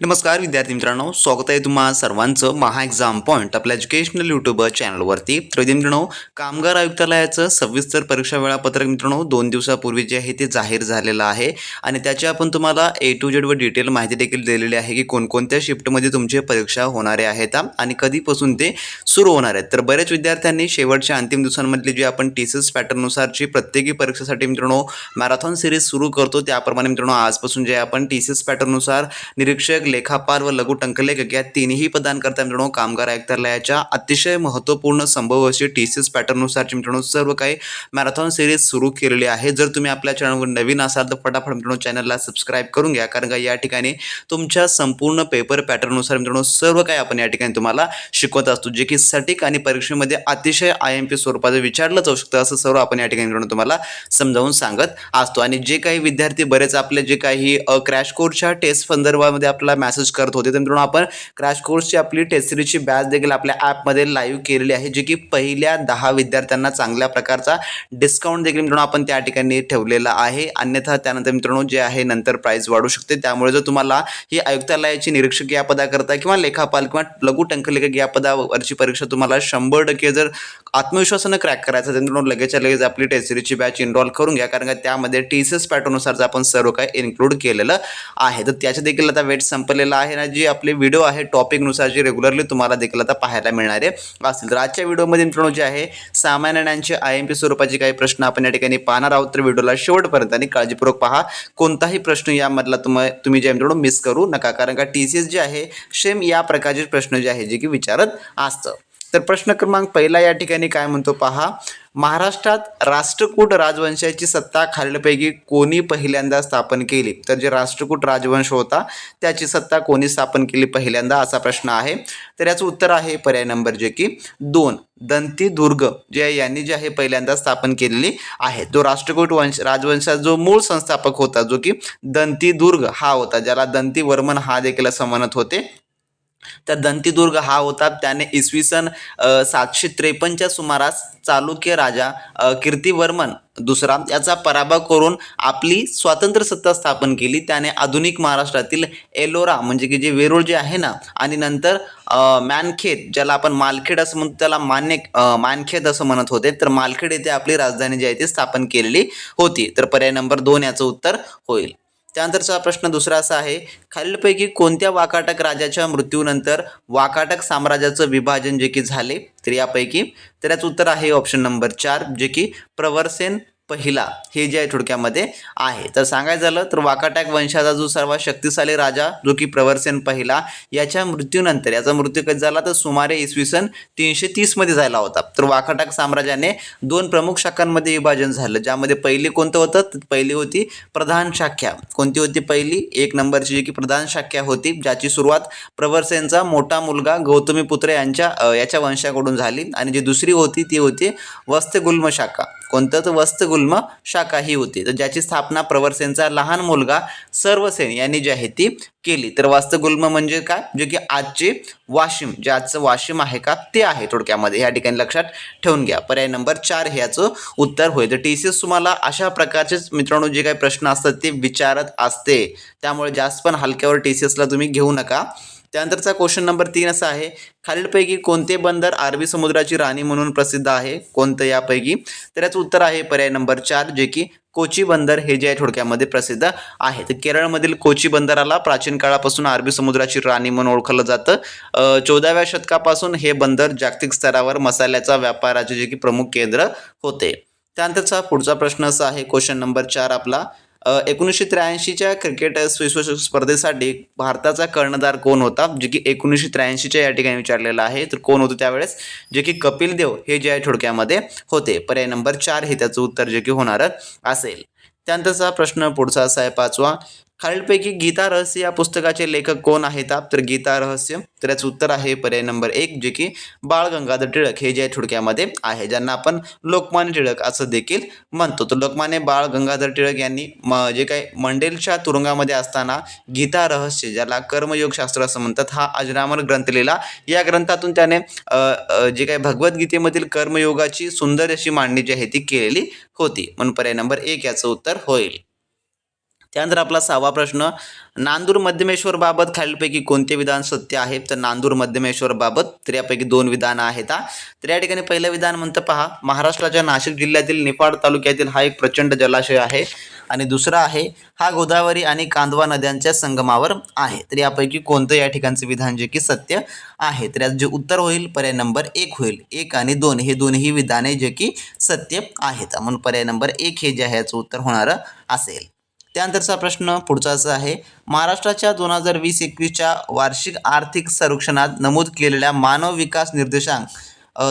नमस्कार विद्यार्थी मित्रांनो, स्वागत आहे तुम्हा सर्वांचं महा एक्झाम पॉईंट आपल्या एज्युकेशनल यूट्यूब चॅनलवरती. तर मित्रांनो, कामगार आयुक्तालयाचं सविस्तर परीक्षा वेळापत्रक मित्रांनो 2 दिवसापूर्वी जे आहे ते जाहीर झालेलं आहे आणि त्याची आपण तुम्हाला ए टू झेड व डिटेल माहिती देखील दिलेली आहे की कोणकोणत्या शिफ्टमध्ये तुमची परीक्षा होणारे आहेत आणि कधीपासून ते सुरू होणार आहेत. तर बरेच विद्यार्थ्यांनी शेवटच्या अंतिम दिवसांमधली जी आपण टीसीएस पॅटर्ननुसारची प्रत्येकी परीक्षेसाठी मित्रांनो मॅरेथॉन सिरीज सुरू करतो, त्याप्रमाणे मित्रांनो आजपासून जे आपण टीसीएस पॅटर्ननुसार निरीक्षक, लेखापाल व लघु टंकलेखक या तिन्ही पदांकरता मित्रांनो कामगार आयुक्तालयाच्या अतिशय महत्त्वपूर्ण संभव अशी टीसीएस पॅटर्ननुसारची मित्रांनो सर्व काही मॅरेथॉन सिरीज सुरू केलेली आहे. जर तुम्ही आपल्या चॅनलवर नवीन असाल तर फटाफट मित्रांनो चॅनलला सबस्क्राईब करून घ्या, कारण का या ठिकाणी तुमच्या संपूर्ण पेपर पॅटर्ननुसार मित्रांनो सर्व काही आपण या ठिकाणी तुम्हाला शिकवत असतो, जे की सटीक आणि परीक्षेमध्ये अतिशय IMP स्वरूपाचं विचारलं जाऊ शकतं असं सर्व आपण या ठिकाणी मित्रांनो तुम्हाला समजावून सांगत असतो. आणि जे काही विद्यार्थी बरेच आपले जे काही क्रॅश कोर्सच्या टेस्ट संदर्भामध्ये आपल्याला मेसेज करत होते, तर मित्रांनो आपण क्रॅश कोर्सची आपली टेस्ट सिरीजची बॅच देखील आपल्या ॲपमध्ये लाईव्ह केलेली आहे, जे की पहिल्या 10 विद्यार्थ्यांना चांगल्या प्रकारचा डिस्काउंट देखील मित्रांनो आपण त्या ठिकाणी ठेवलेला आहे. अन्यथा त्यानंतर मित्रांनो जे आहे नंतर प्राइस वाढू शकते. त्यामुळे जर तुम्हाला ही आयुक्तालयाची निरीक्षक या पदाकरता किंवा लेखापाल किंवा लघु टंकलेखक या पदावरची परीक्षा तुम्हाला 100% जर आत्मविश्वासानं क्रॅक करायचं तर मित्रांनो लगेचच्या लगेच आपली टेस्ट सिरीजची बॅच इनरोल करून घ्या, कारण का त्यामध्ये टीसीएस पॅटर्ननुसार आपण सर्व काही इन्क्लूड केलेलं आहे. तर त्याचे देखील आता वेट संपलेला आहे ना, जी आपले व्हिडिओ आहे टॉपिकनुसार जे रेग्युलरली तुम्हाला देखील आता पाहायला मिळणारे असतील. तर आजच्या व्हिडिओमध्ये मित्रांनो जे आहे सामान्य ज्ञानांचे IMP स्वरूपाचे काही प्रश्न आपण या ठिकाणी पाहणार आहोत. तर व्हिडिओला शेवटपर्यंत आणि काळजीपूर्वक पहा. कोणताही प्रश्न यामधला तुम्ही जे मित्रांनो मिस करू नका, कारण का टीसीएस जे आहे सेम या प्रकारचे प्रश्न जे आहे जे की विचारत असतं. तर प्रश्न क्रमांक पहिला या ठिकाणी काय म्हणतो पहा. महाराष्ट्रात राष्ट्रकूट राजवंशाची सत्ता खालीलपैकी कोणी पहिल्यांदा स्थापन केली? तर जे राष्ट्रकूट राजवंश होता त्याची सत्ता कोणी स्थापन केली पहिल्यांदा, असा प्रश्न आहे. तर याचं उत्तर आहे पर्याय नंबर जे की 2 दंती दुर्ग जे यांनी जे आहे पहिल्यांदा स्थापन केलेली आहे. जो राष्ट्रकूट राजवंशाचा जो मूळ संस्थापक होता जो की दंती दुर्ग हा होता, ज्याला दंती वर्मन हा देखील असं म्हणत होते. त्या दंतीदुर्ग हा होता. त्याने इसवी सन 753च्या सुमारास चालुक्य राजा कीर्तिवर्मन दुसरा याचा पराभव करून आपली स्वातंत्र्य सत्ता स्थापन केली. त्याने आधुनिक महाराष्ट्रातील एलोरा म्हणजे की जे वेरूळ जे आहे ना, आणि नंतर मानखेड ज्याला आपण मालखेड असं म्हणतो त्याला मानखेड असं म्हणत होते. तर मालखेड येथे आपली राजधानी जी आहे ती स्थापन केलेली होती. तर पर्याय नंबर 2 याचं उत्तर होईल. त्यानंतरचा प्रश्न दुसरा असा आहे. खालीलपैकी कोणत्या वाकाटक राजाच्या मृत्यूनंतर वाकाटक साम्राज्याचं विभाजन जे की झाले? तर यापैकी तर याचं उत्तर आहे ऑप्शन नंबर 4 जे की प्रवरसेन पहिला हे जे आहे थोडक्यामध्ये आहे. तर सांगायचं झालं तर वाकाटक वंशाचा जो सर्वात शक्तिशाली राजा जो की प्रवरसेन पहिला याच्या मृत्यूनंतर, याचा मृत्यू कधी झाला तर सुमारे इसवी सन 330 मध्ये झाला होता. तर वाकाटक साम्राज्याने 2 प्रमुख शाखांमध्ये विभाजन झालं, ज्यामध्ये पहिली कोणतं होतं? पहिली होती प्रधान शाख्या. कोणती होती पहिली? 1 नंबरची जी की प्रधान शाख्या होती, ज्याची सुरुवात प्रवरसेनचा मोठा मुलगा गौतमीपुत्र याच्या वंशाकडून झाली. आणि जी दुसरी होती ती होती वस्त्रगुल्म शाखा. कोणतं? तर वस्त्रगुल्म शाखा ही होती, तर ज्याची स्थापना प्रवरसेनचा लहान मुलगा सर्वसेन यांनी जी आहे ती केली. तर वस्त्रगुल्म म्हणजे काय? जे की आजचे वाशिम, जे आजचं वाशिम आहे का ते आहे थोडक्यामध्ये. या ठिकाणी लक्षात ठेवून घ्या. पर्याय नंबर 4 हे याचं उत्तर होईल. तर टीसीएस तुम्हाला अशा प्रकारचेच मित्रांनो जे काही प्रश्न असतात ते विचारत असते, त्यामुळे जास्त पण हलक्यावर टीसीएसला तुम्ही घेऊ नका. त्यानंतरचा क्वेश्चन नंबर 3 असा आहे. खालीलपैकी कोणते बंदर अरबी समुद्राची राणी म्हणून प्रसिद्ध आहे? कोणतं यापैकी? तर याचं उत्तर आहे पर्याय नंबर 4 जे की कोची बंदर हे जे आहे थोडक्यामध्ये प्रसिद्ध आहे. तर केरळमधील कोची बंदराला प्राचीन काळापासून अरबी समुद्राची राणी म्हणून ओळखलं जातं. 14व्या शतकापासून हे बंदर जागतिक स्तरावर मसाल्याचा व्यापाराचे जे की प्रमुख केंद्र होते. त्यानंतरचा पुढचा प्रश्न असा आहे क्वेश्चन नंबर 4 आपला. 1983च्या क्रिकेट विश्वचषक स्पर्धेसाठी भारताचा कर्णधार कोण होता? जे की 1983च्या या ठिकाणी विचारलेला आहे. तर कोण होतं त्यावेळेस? जे की कपिल देव हे जे आहे थोडक्यामध्ये होते. पर्याय नंबर 4 हे त्याचं उत्तर जे की होणार असेल. त्यानंतरचा प्रश्न पुढचा असा आहे 5वा. खालीलपैकी गीता रहस्य या पुस्तकाचे लेखक कोण आहेत? तर गीता रहस्य तर याचं उत्तर आहे पर्याय नंबर 1 जे की बाळ गंगाधर टिळक हे जे आहे थोडक्यामध्ये आहे, ज्यांना आपण लोकमान्य टिळक असं देखील म्हणतो. तर लोकमान्य बाळ गंगाधर टिळक यांनी जे काही मंडेलच्या तुरुंगामध्ये असताना गीता रहस्य, ज्याला कर्मयोगशास्त्र असं म्हणतात, हा अजरामर ग्रंथ लिहिला. या ग्रंथातून त्याने जे काही भगवद्गीतेमधील कर्मयोगाची सुंदर अशी मांडणी जी आहे ती केलेली होती. म्हणून पर्याय नंबर 1 याचं उत्तर होईल. त्यानंतर आपला 6वा प्रश्न, नांदूर मध्यमेश्वर बाबत खालीलपैकी कोणते विधान सत्य आहे? तर नांदूर मध्यमेश्वर बाबत तर यापैकी 2 विधानं आहेत. तर या ठिकाणी पहिलं विधान म्हणतं पहा, महाराष्ट्राच्या नाशिक जिल्ह्यातील निफाड तालुक्यातील हा एक प्रचंड जलाशय आहे. आणि दुसरा आहे, हा गोदावरी आणि कांदवा नद्यांच्या संगमावर आहे. तर यापैकी कोणतं या ठिकाणचं विधान जे की सत्य आहे? तर यात जे उत्तर होईल पर्याय नंबर 1 होईल. 1 आणि 2 हे दोन्ही विधाने जे की सत्य आहेत, म्हणून पर्याय नंबर 1 हे जे आहे याचं उत्तर होणारं असेल. त्यानंतरचा प्रश्न पुढचा असा आहे, महाराष्ट्राच्या 2020-21च्या वार्षिक आर्थिक सर्वेक्षणात नमूद केलेल्या मानव विकास निर्देशांक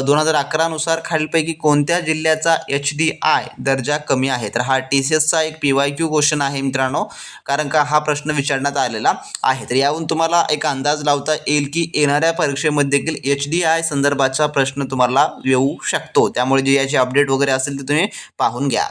2011 नुसार खालीलपैकी कोणत्या जिल्ह्याचा HDI दर्जा कमी आहे? तर हा TCSचा एक PYQ क्वेश्चन आहे मित्रांनो, कारण का हा प्रश्न विचारण्यात आलेला आहे. तर यावरून तुम्हाला एक अंदाज लावता येईल की येणाऱ्या परीक्षेमध्ये देखील HDI संदर्भाचा प्रश्न तुम्हाला येऊ शकतो. त्यामुळे जे याचे अपडेट वगैरे असेल ते तुम्ही पाहून घ्या.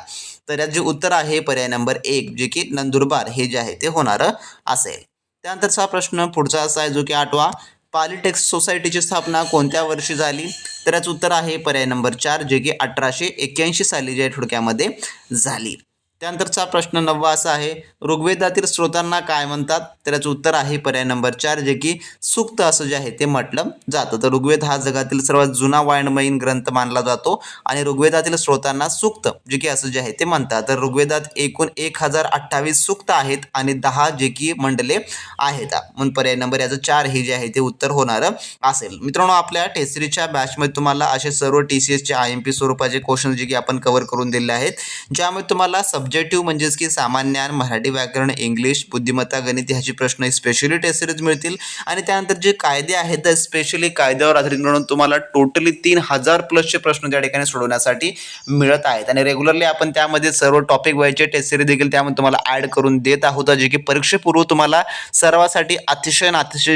तर यात जे उत्तर आहे पर्याय नंबर 1 जे की नंदुरबार हे जे आहे ते होणारं असेल. त्यानंतरचा प्रश्न पुढचा असा आहे जो की 8वा, पॉलिटेक्स सोसायटीची स्थापना कोणत्या वर्षी झाली? तर याचं उत्तर आहे पर्याय नंबर 4 जे की 1881 साली जे थोडक्यामध्ये झाली. त्यानंतरचा प्रश्न 9वा असा आहे, ऋग्वेदातील स्रोतांना काय म्हणतात? तर याचं उत्तर आहे पर्याय नंबर 4 जे की सूक्त असं जे आहे ते म्हटलं जातं. तर ऋग्वेद हा जगातील सर्वात जुना वाङ्मयीन ग्रंथ मानला जातो आणि ऋग्वेदातील स्रोतांना सूक्त जे की असं जे आहे ते म्हणतात. तर ऋग्वेदात एकूण 1028 सूक्त आहेत आणि 10 जे की मंडले आहेत, म्हणून पर्याय नंबर याचं 4 हे जे आहे ते उत्तर होणारं असेल. मित्रांनो, आपल्या टेसरीच्या बॅचमध्ये तुम्हाला असे सर्व TCSचे IMP स्वरूपाचे क्वेश्चन जे की आपण कव्हर करून दिले आहेत, ज्यामध्ये तुम्हाला सब्जेक्टिव्ह म्हणजेच की सामान्य ज्ञान, मराठी व्याकरण, इंग्लिश, बुद्धिमत्ता, गणित ह्याची प्रश्न स्पेशली टेस्ट सिरीज मिळतील. आणि त्यानंतर जे कायदे आहेत तर स्पेशली कायद्यावर आधारित म्हणून तुम्हाला टोटली 3000 प्लसचे प्रश्न त्या ठिकाणी सोडवण्यासाठी मिळत आहेत. आणि रेग्युलरली आपण त्यामध्ये सर्व टॉपिक वाईजचे टेस्ट सिरीज देखील त्यामध्ये तुम्हाला ॲड करून देत आहोत, जे की परीक्षेपूर्व तुम्हाला सर्वांसाठी अतिशय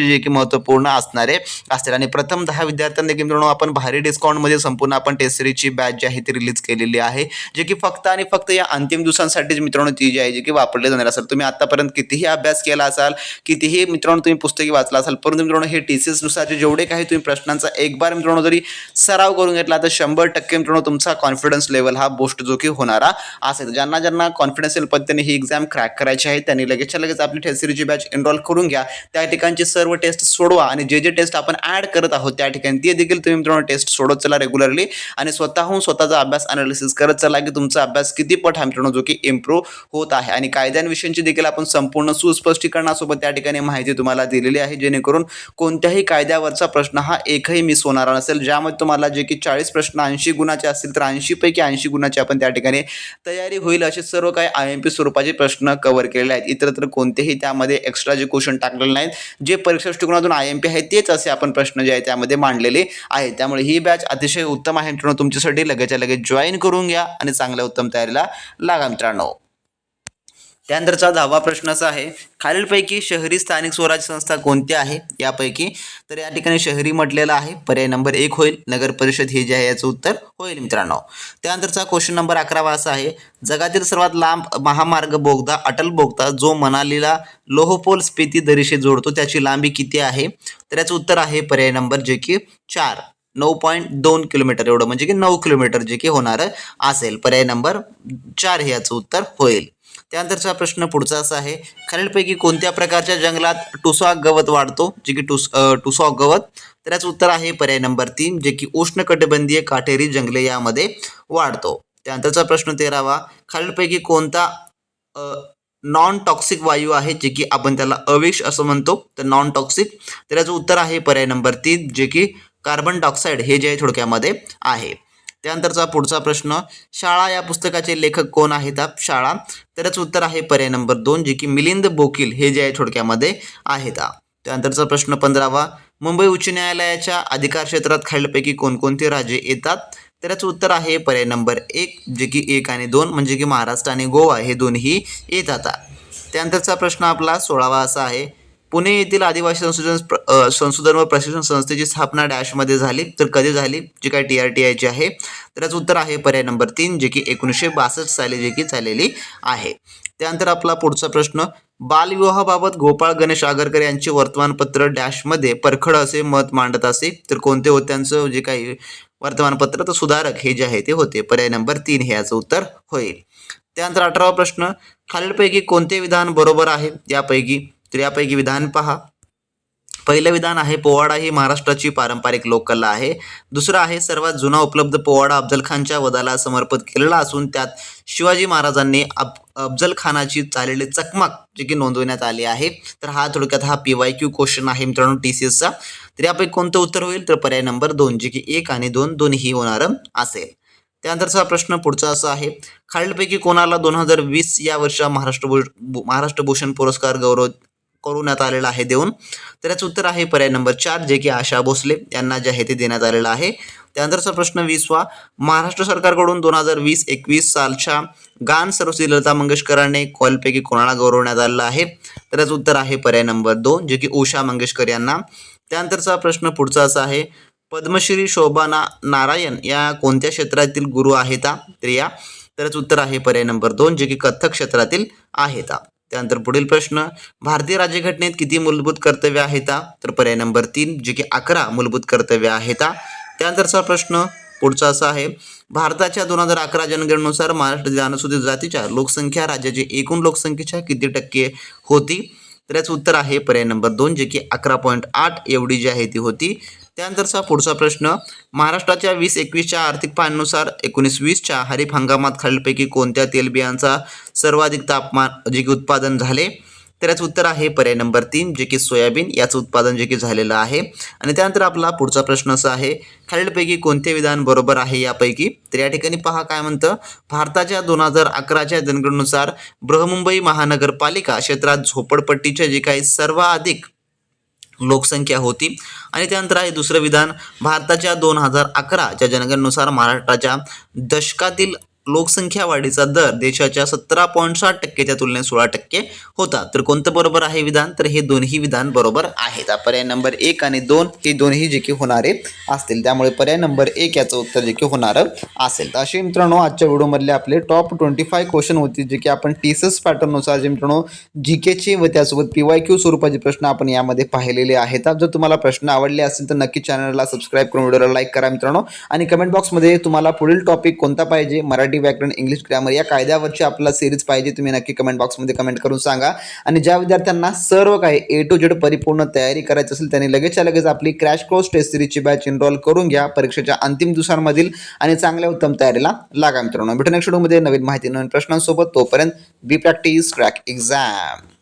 जे की महत्त्वपूर्ण असणारे असतील. आणि प्रथम 10 विद्यार्थ्यांना देखील मित्रांनो आपण भारी डिस्काउंटमध्ये संपूर्ण आपण टेस्ट सिरीजची बॅच जी आहे ती रिलीज केलेली आहे, जे की फक्त आणि फक्त या अंतिम दिवसांसाठीच मित्रांनो ती जी आहे जी की वापरली जाणार असेल. तुम्ही आतापर्यंत कितीही अभ्यास केला असाल, कितीही मित्रांनो तुम्ही पुस्तके वाचला असाल, परंतु मित्रांनो हे TCS नुसारचे जेवढे काही तुम्ही प्रश्नांचा एक बार मित्रांनो जरी सराव करून घेतला तर 100% मित्रांनो तुमचा कॉन्फिडन्स लेवल हा बूस्ट जो की होणारा असेल. ज्यांना कॉन्फिडन्शियल पद्धतीने ही एक्झाम क्रॅक करायची आहे त्यांनी लगेचच्या लगेच आपली टेस्ट सिरीजची बॅच एनरोल करून घ्या. त्या ठिकाणची सर्व टेस्ट सोडवा आणि जे टेस्ट आपण ॲड करत आहोत त्या ठिकाणी ते देखील तुम्ही मित्रांनो टेस्ट सोडत चला रेग्युलरली आणि स्वतःहून स्वतःचा अभ्यास अनालिसिस करत चला की तुमचा अभ्यास किती पट हा मित्रांनो जो की इम्प्रूव्ह होत आहे. आणि कायद्यांविषयीची देखील आपण संपूर्ण सुस्पष्टीकरणासोबत त्या ठिकाणी माहिती तुम्हाला दिलेली आहे, जेणेकरून कोणत्याही कायद्यावरचा प्रश्न हा एकही मिस होणार नसेल. ज्यामध्ये तुम्हाला जे की 40 प्रश्न 80 गुणाचे असतील तर 80 पैकी 80 गुणाचे आपण त्या ठिकाणी तयारी होईल असे सर्व काही IMP स्वरूपाचे प्रश्न कव्हर केलेले आहेत. इतरत्र कोणतेही त्यामध्ये एक्स्ट्रा जे क्वेश्चन टाकलेले नाहीत, जे परीक्षा दृष्टिकोनातून IMP आहे तेच असे आपण प्रश्न जे आहे त्यामध्ये मांडलेले आहेत. त्यामुळे ही बॅच अतिशय उत्तम आहे मित्रांनो, तुमच्यासाठी लगेचच्या लगेच जॉईन करून घ्या आणि चांगल्या उत्तम तयारीला लागा मित्रांनो. त्यानंतरचा 10वा प्रश्न असा आहे, खालीलपैकी शहरी स्थानिक स्वराज्य संस्था कोणती आहे यापैकी? तर या ठिकाणी शहरी म्हटलेलं आहे, पर्याय नंबर 1 होईल. नगर परिषद हे जे आहे याचं उत्तर होईल मित्रांनो. त्यानंतरचा क्वेश्चन नंबर 11वा असा आहे, जगातील सर्वात लांब महामार्ग बोगदा अटल बोगदा जो मनालीला लोहपोल स्पिती दरीशी जोडतो त्याची लांबी किती आहे? तर याचं उत्तर आहे पर्याय नंबर जे की 4 9.2 किलोमीटर एवढं, म्हणजे की 9 किलोमीटर जे की होणार असेल. पर्याय नंबर 4 हे याचं उत्तर होईल. त्यानंतरचा प्रश्न पुढचा असा आहे, खालीलपैकी कोणत्या प्रकारच्या जंगलात टुसॉ गवत वाढतो? जे की टुसॉ गवत. तर याचं उत्तर आहे पर्याय नंबर 3 जे की उष्णकटिबंधीय काटेरी जंगले यामध्ये वाढतो. त्यानंतरचा प्रश्न 13वा, खालीलपैकी कोणता नॉन टॉक्सिक वायू आहे जे की आपण त्याला अविष असं म्हणतो? तर नॉन टॉक्सिक. तर याचं उत्तर आहे पर्याय नंबर 3 जे की कार्बन डायऑक्साईड हे जे आहे थोडक्यामध्ये आहे. त्यानंतरचा पुढचा प्रश्न, शाळा या पुस्तकाचे लेखक कोण आहेत? शाळा. तरच उत्तर आहे पर्याय नंबर 2 जे की मिलिंद बोकील हे जे आहे थोडक्यामध्ये आहेत. त्यानंतरचा प्रश्न 15वा, मुंबई उच्च न्यायालयाच्या अधिकार क्षेत्रात खालीलपैकी कोणकोणती राज्ये येतात? तर याचं उत्तर आहे पर्याय नंबर 1 जे की 1 आणि 2 म्हणजे की महाराष्ट्र आणि गोवा हे दोन्ही येतात. त्यानंतरचा प्रश्न आपला 16वा असा आहे, पुणे येथील आदिवासी संशोधन व प्रशिक्षण संस्थेची स्थापना डॅशमध्ये झाली, तर कधी झाली? जी काय TRTIची आहे. तर याचं उत्तर आहे पर्याय नंबर 3 जे की 1962 साली जे की झालेली आहे. त्यानंतर आपला पुढचा प्रश्न, बालविवाहाबाबत गोपाळ गणेश आगरकर यांचे वर्तमानपत्र डॅशमध्ये परखड असे मत मांडत असे, तर कोणते होते त्यांचं जे काही वर्तमानपत्र? तर सुधारक हे जे आहे ते होते. पर्याय नंबर 3 हे याचं उत्तर होईल. त्यानंतर 18वा प्रश्न, खालीलपैकी कोणते विधान बरोबर आहे यापैकी? तर यापैकी विधान पहा. पहिलं विधान आहे, पोवाडा ही महाराष्ट्राची पारंपरिक लोककला आहे. दुसरं आहे, सर्वात जुना उपलब्ध पोवाडा अफजल खानच्या वधाला समर्पित केलेला असून त्यात शिवाजी महाराजांनी अफजल खानाची झालेली चकमक जी की नोंदवण्यात आली आहे. तर हा थोडक्यात हा PYQ क्वेश्चन आहे मित्रांनो TCSचा. तर यापैकी कोणतं उत्तर होईल? तर पर्याय नंबर 2 जे की 1 आणि 2 दोन्ही होणारं असेल. त्यानंतरचा प्रश्न पुढचा असा आहे, खालीलपैकी कोणाला 2020 या वर्षा महाराष्ट्र भूषण पुरस्कार करून आलेला आहे देऊन? तर याचं उत्तर आहे पर्याय नंबर 4 जे की आशा भोसले यांना जे आहे ते देण्यात आलेलं आहे. त्यानंतरचा प्रश्न 20वा, महाराष्ट्र सरकारकडून 2020-21 सालच्या गान सर्वश्री लता मंगेशकरांनी कॉलपैकी कोणाला गौरवण्यात आलेलं आहे? तर याचं उत्तर आहे पर्याय नंबर 2 जे की उषा मंगेशकर यांना. त्यानंतरचा प्रश्न पुढचा असा आहे, पद्मश्री शोभा नारायण या कोणत्या क्षेत्रातील गुरु आहेत? तर याचं उत्तर आहे पर्याय नंबर 2 जे की कथ्थक क्षेत्रातील आहेत. त्यानंतर पुढील प्रश्न, भारतीय राज्यघटनेत किती मूलभूत कर्तव्य आहेत? तर पर्याय नंबर 3 जे की 11 मूलभूत कर्तव्य आहेत. त्यानंतरचा प्रश्न पुढचा असा आहे, भारताच्या 2011 जनगणनेनुसार महाराष्ट्रातील अनुसूचित जातीच्या लोकसंख्या राज्याची एकूण लोकसंख्येच्या किती टक्के होती? तर याचं उत्तर आहे पर्याय नंबर 2 जे की 11.8 एवढी जी आहे ती होती. त्यानंतरचा पुढचा प्रश्न, महाराष्ट्राच्या 2021च्या आर्थिक पाहणीनुसार 19-20च्या खरीप हंगामात खालीलपैकी कोणत्या तेलबियांचा सर्वाधिक तापमान जे की उत्पादन झाले? तर याचं उत्तर आहे पर्याय नंबर 3 जे की सोयाबीन याचं उत्पादन जे की झालेलं आहे. आणि त्यानंतर आपला पुढचा प्रश्न असा आहे, खालीलपैकी कोणते विधान बरोबर आहे यापैकी? तर या ठिकाणी पहा काय म्हणतं, भारताच्या 2011च्या जनगणनेनुसार बृहन्मुंबई महानगरपालिका क्षेत्रात झोपडपट्टीचे जे काही सर्वाधिक लोकसंख्या होती. आणि त्यानंतर आहे दुसरं विधान, भारताच्या 2011च्या जनगणनेनुसार महाराष्ट्राच्या दशकातील लोकसंख्या वाढीचा दर देशाच्या 17.7%च्या तुलनेत 16% होता. तर कोणतं बरोबर आहे विधान? तर हे दोन्ही विधान बरोबर आहेत. पर्याय नंबर 1 आणि 2 हे दोन्ही जे की होणारे असतील, त्यामुळे पर्याय नंबर 1 याचं उत्तर जे की होणारं असेल. तर असे मित्रांनो आजच्या व्हिडिओमधले आपले टॉप 25 क्वेश्चन होते जे की आपण TCS पॅटर्ननुसार जे मित्रांनो GKचे व त्यासोबत PYQ स्वरूपाचे प्रश्न आपण यामध्ये पाहिलेले आहेत. जर तुम्हाला प्रश्न आवडले असतील तर नक्की चॅनलला सबस्क्राईब करून व्हिडिओला लाईक करा मित्रांनो. आणि कमेंट बॉक्समध्ये तुम्हाला पुढील टॉपिक कोणता पाहिजे, मराठी व्याकरण, इंग्लिश ग्रामर या कायद्यावरची आपला सिरीज पाहिजे, तुम्ही नक्की कमेंट बॉक्समध्ये कमेंट करून सांगा. आणि ज्या विद्यार्थ्यांना सर्व काही A to Z परिपूर्ण तयारी करायची असेल त्यांनी लगेचच्या लगेच आपली क्रॅश कोर्स टेस्ट सिरीजची बॅच एनरोल करून घ्या परीक्षेच्या अंतिम दिवसांमधील आणि चांगल्या उत्तम तयारीला लागा मित्रांनो. भेटू नेक्स्ट व्हिडिओमध्ये नवीन माहिती नवीन प्रश्नांसोबत. तोपर्यंत बी प्रॅक्टिस क्रॅक एक्झाम.